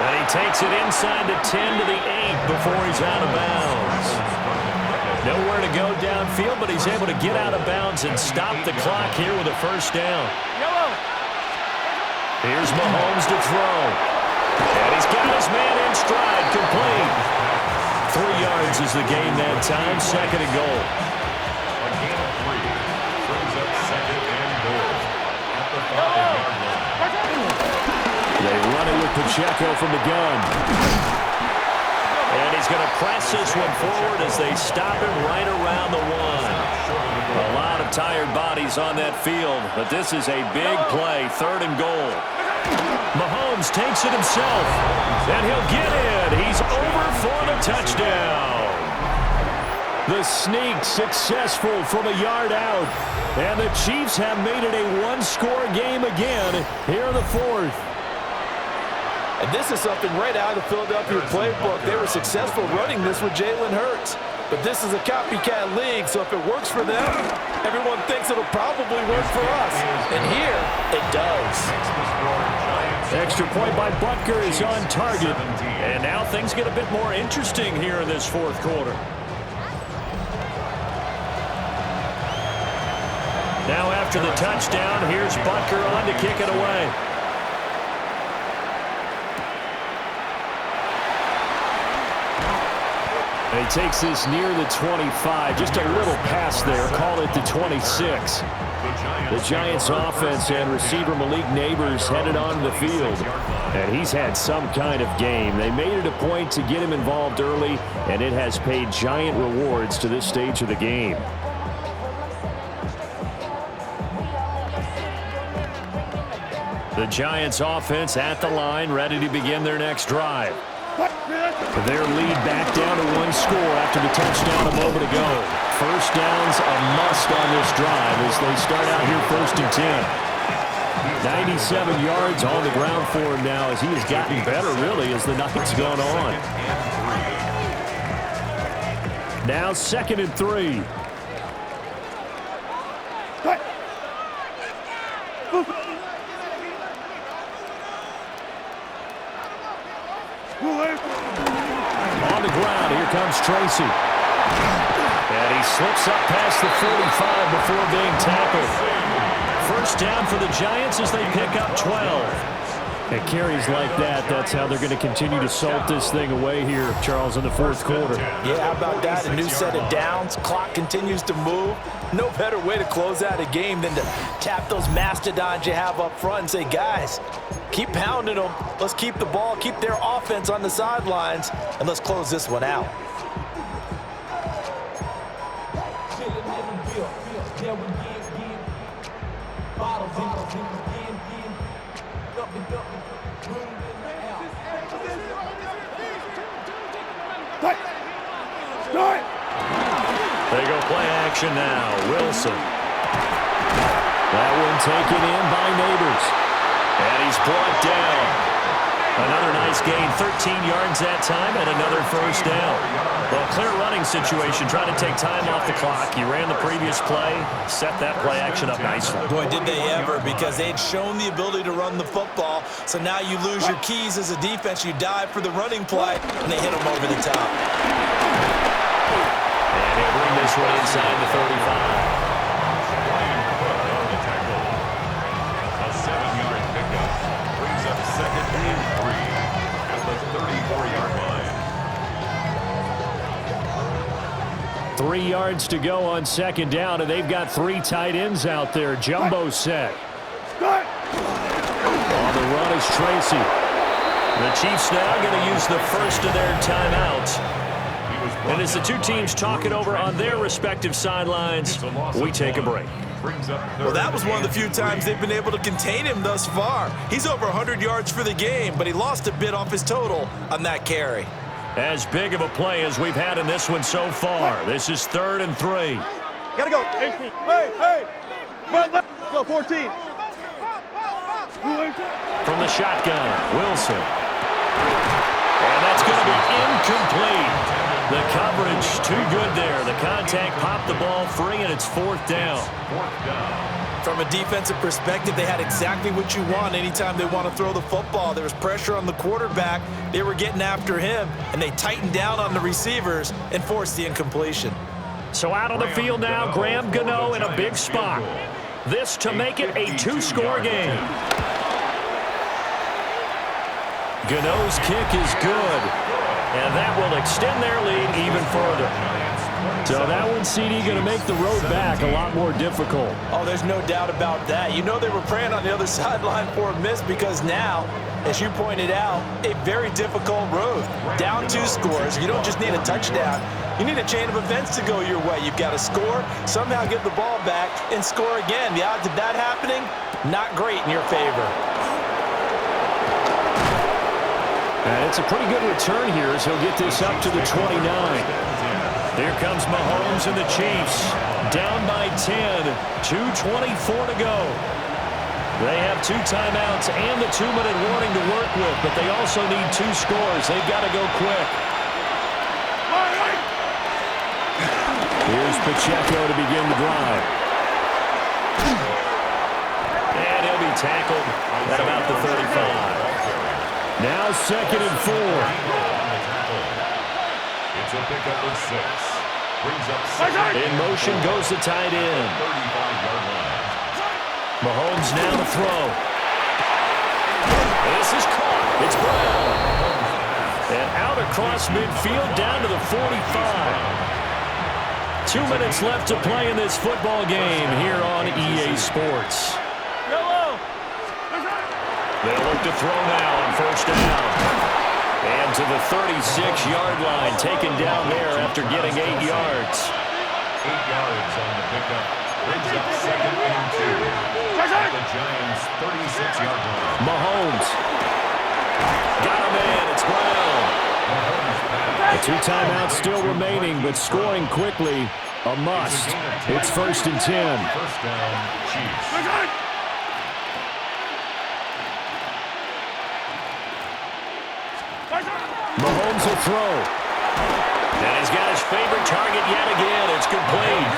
And he takes it inside the 10 to the 8 before he's out of bounds. Nowhere to go downfield, but he's able to get out of bounds and stop the clock here with a first down. Here's Mahomes to throw. And he's got his man in stride, complete. 3 yards is the gain that time, 2nd and goal. a gain of 3. Brings up 2nd and goal at the 5-yard line. They run it with Pacheco from the gun. And he's going to press this one forward as they stop him right around the 1. A lot of tired bodies on that field, but this is a big play, 3rd and goal. Mahomes takes it himself, and he'll get in. He's over for the touchdown. The sneak successful from a yard out, and the Chiefs have made it a 1-score game again here in the 4th. And this is something right out of the Philadelphia playbook. They were successful running this with Jalen Hurts. But this is a copycat league, so if it works for them, everyone thinks it'll probably work for us. And here, it does. Extra point by Butker is on target. And now things get a bit more interesting here in this 4th quarter. Now after the touchdown, here's Butker on to kick it away. And he takes this near the 25, just a little pass there, call it the 26. The Giants offense and receiver Malik Neighbors headed onto the field, and he's had some kind of game. They made it a point to get him involved early, and it has paid giant rewards to this stage of the game. The Giants offense at the line, ready to begin their next drive. Their lead back down to 1 score after the touchdown a moment ago. First down's a must on this drive as they start out here 1st and 10. 97 yards on the ground for him now as he has gotten better, really, as the night's gone on. Now 2nd and 3. On the ground, here comes Tracy. And he slips up past the 45 before being tackled. First down for the Giants as they pick up 12. And carries like that, that's how they're going to continue to salt this thing away here, Charles, in the 4th quarter. Yeah, how about that? A new set of downs. Clock continues to move. No better way to close out a game than to tap those mastodons you have up front and say, guys, keep pounding them. Let's keep the ball, keep their offense on the sidelines, and let's close this one out. They go play action now. Wilson. That one taken in by Neighbors. And he's brought down. Another nice gain, 13 yards that time, and another first down. Well, clear running situation, trying to take time off the clock. He ran the previous play, set that play action up nicely. Boy, did they ever, because they'd shown the ability to run the football. So now you lose your keys as a defense. You dive for the running play, and they hit them over the top. And he'll bring this one inside the 35. A 7-yard pickup brings up 2nd and 3 at the 34-yard line. 3 yards to go on 2nd down, and they've got 3 tight ends out there. Jumbo set. On the run is Tracy. The Chiefs now going to use the first of their timeouts. And as the two teams talk it over on their respective sidelines, we take a break. brings up third. Well, that was one of the few times they've been able to contain him thus far. He's over 100 yards for the game, but he lost a bit off his total on that carry. As big of a play as we've had in this one so far. This is 3rd and 3. Gotta go. Hey. Let's go, 14. From the shotgun, Wilson. And that's going to be incomplete. The coverage too good there. The contact popped the ball free, and it's 4th down. From a defensive perspective, they had exactly what you want anytime they want to throw the football. There was pressure on the quarterback. They were getting after him, and they tightened down on the receivers and forced the incompletion. So out on the field now, Graham Gano in a big spot. This to make it a 2-score game. Gano's kick is good, and that will extend their lead even further. So that one, CD, going to make the road back a lot more difficult. Oh, there's no doubt about that. You know they were praying on the other sideline for a miss because now, as you pointed out, a very difficult road. Down 2 scores. You don't just need a touchdown. You need a chain of events to go your way. You've got to score, somehow get the ball back, and score again. The odds of that happening, not great in your favor. And it's a pretty good return here as he'll get this up to the 29. Here comes Mahomes and the Chiefs. Down by 10. 2:24 to go. They have 2 timeouts and the 2-minute warning to work with, but they also need 2 scores. They've got to go quick. Here's Pacheco to begin the drive. And he'll be tackled at about the 35. Now 2nd and 4. It's a pickup of 6. Brings up 6. In motion goes the tight end. 35-yard line. Mahomes now to throw. This is caught. It's Brown. And out across midfield down to the 45. 2 minutes left to play in this football game here on EA Sports. They'll look to throw now on 1st down. And to the 36-yard line, taken down there after getting 8 yards. 8 yards on the pickup. Brings up 2nd and 2. At the Giants' 36-yard line. Mahomes. Got him in. It's Brown. The 2 timeouts still remaining, but scoring quickly, a must. It's 1st and 10. 1st down, Chiefs. Mahomes will throw. And he's got his favorite target yet again. It's complete.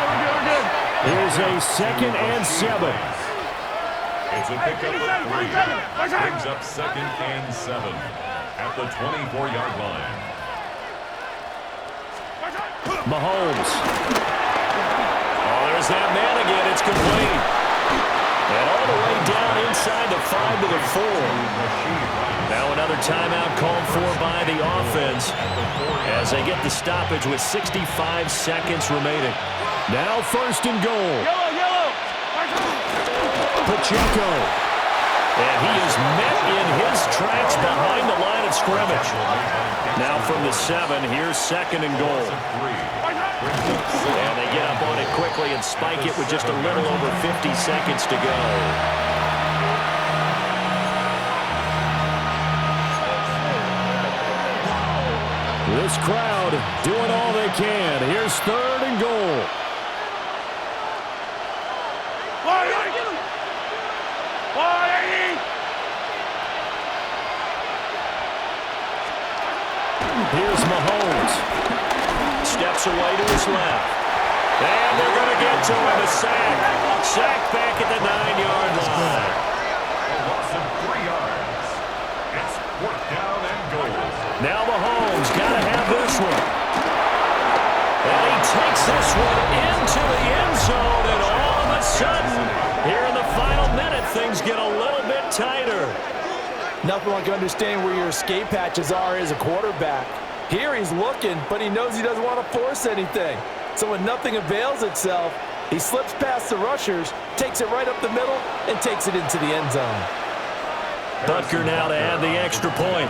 Here's a 2nd and 7. It's a pickup of 3. Brings up 2nd and 7 at the 24-yard line. Mahomes. Oh, there's that man again. It's complete. And all the way down inside the 5 to the 4. Now another timeout called for by the offense as they get the stoppage with 65 seconds remaining. Now 1st and goal. Pacheco. And he is met in his tracks behind the line of scrimmage. Now from the 7, here's 2nd and goal. And they get up on it quickly and spike it with just a little over 50 seconds to go. This crowd doing all they can. Here's 3rd and goal. Here's Mahomes. Steps away to his left. And they're going to get to him. A sack. Sack back at the 9-yard line. A loss of 3 yards. It's 4th down and goal. Now Mahomes got to have this one. And he takes this one into the end zone. And all of a sudden, here in the final minute, things get a little bit tighter. Nothing like understanding where your escape hatches are as a quarterback. Here he's looking, but he knows he doesn't want to force anything. So when nothing avails itself, he slips past the rushers, takes it right up the middle, and takes it into the end zone. Butker now to add the extra point.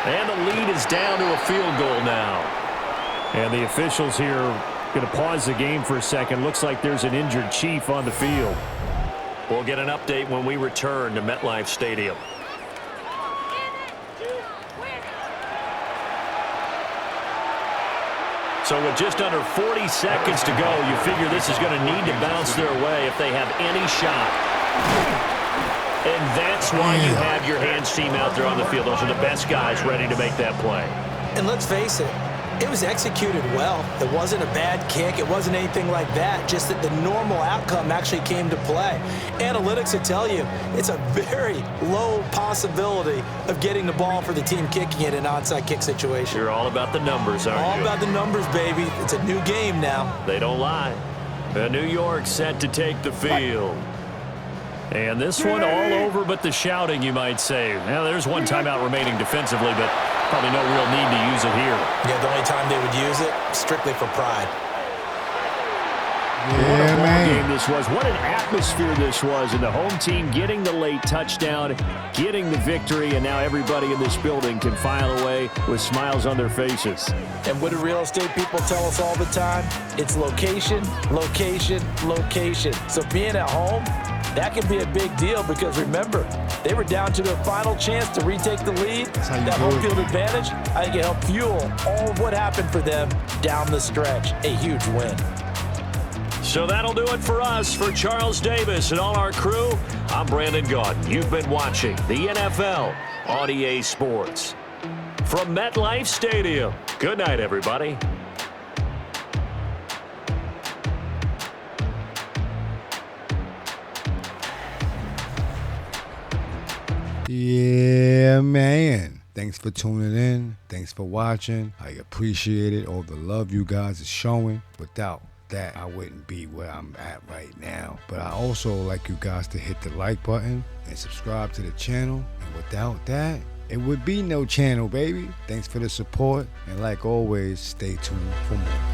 And the lead is down to a field goal now. And the officials here going to pause the game for a second. Looks like there's an injured Chief on the field. We'll get an update when we return to MetLife Stadium. So with just under 40 seconds to go, you figure this is going to need to bounce their way if they have any shot. And that's why you have your hands team out there on the field. Those are the best guys ready to make that play. And let's face it, it was executed well. It wasn't a bad kick. It wasn't anything like that. Just that the normal outcome actually came to play. Analytics will tell you it's a very low possibility of getting the ball for the team kicking it in an onside kick situation. You're all about the numbers, aren't you? All about the numbers, baby. It's a new game now. They don't lie. New York set to take the field. And this one all over but the shouting, you might say. Now, there's one timeout remaining defensively, but probably no real need to use it here. Yeah, the only time they would use it, strictly for pride. What a ball game this was. What an atmosphere this was. And the home team getting the late touchdown, getting the victory, and now everybody in this building can file away with smiles on their faces. And what do real estate people tell us all the time? It's location, location, location. So being at home, that can be a big deal because, remember, they were down to their final chance to retake the lead. That home field advantage, I think it helped fuel all of what happened for them down the stretch. A huge win. So that'll do it for us. For Charles Davis and all our crew, I'm Brandon Gaudin. You've been watching the NFL on EA Sports. From MetLife Stadium, good night, everybody. Yeah, man. Thanks for tuning in. Thanks for watching. I appreciate it. All the love you guys are showing. Without that, I wouldn't be where I'm at right now. But I also like you guys to hit the like button and subscribe to the channel. And without that, it would be no channel, baby. Thanks for the support. And like always, stay tuned for more.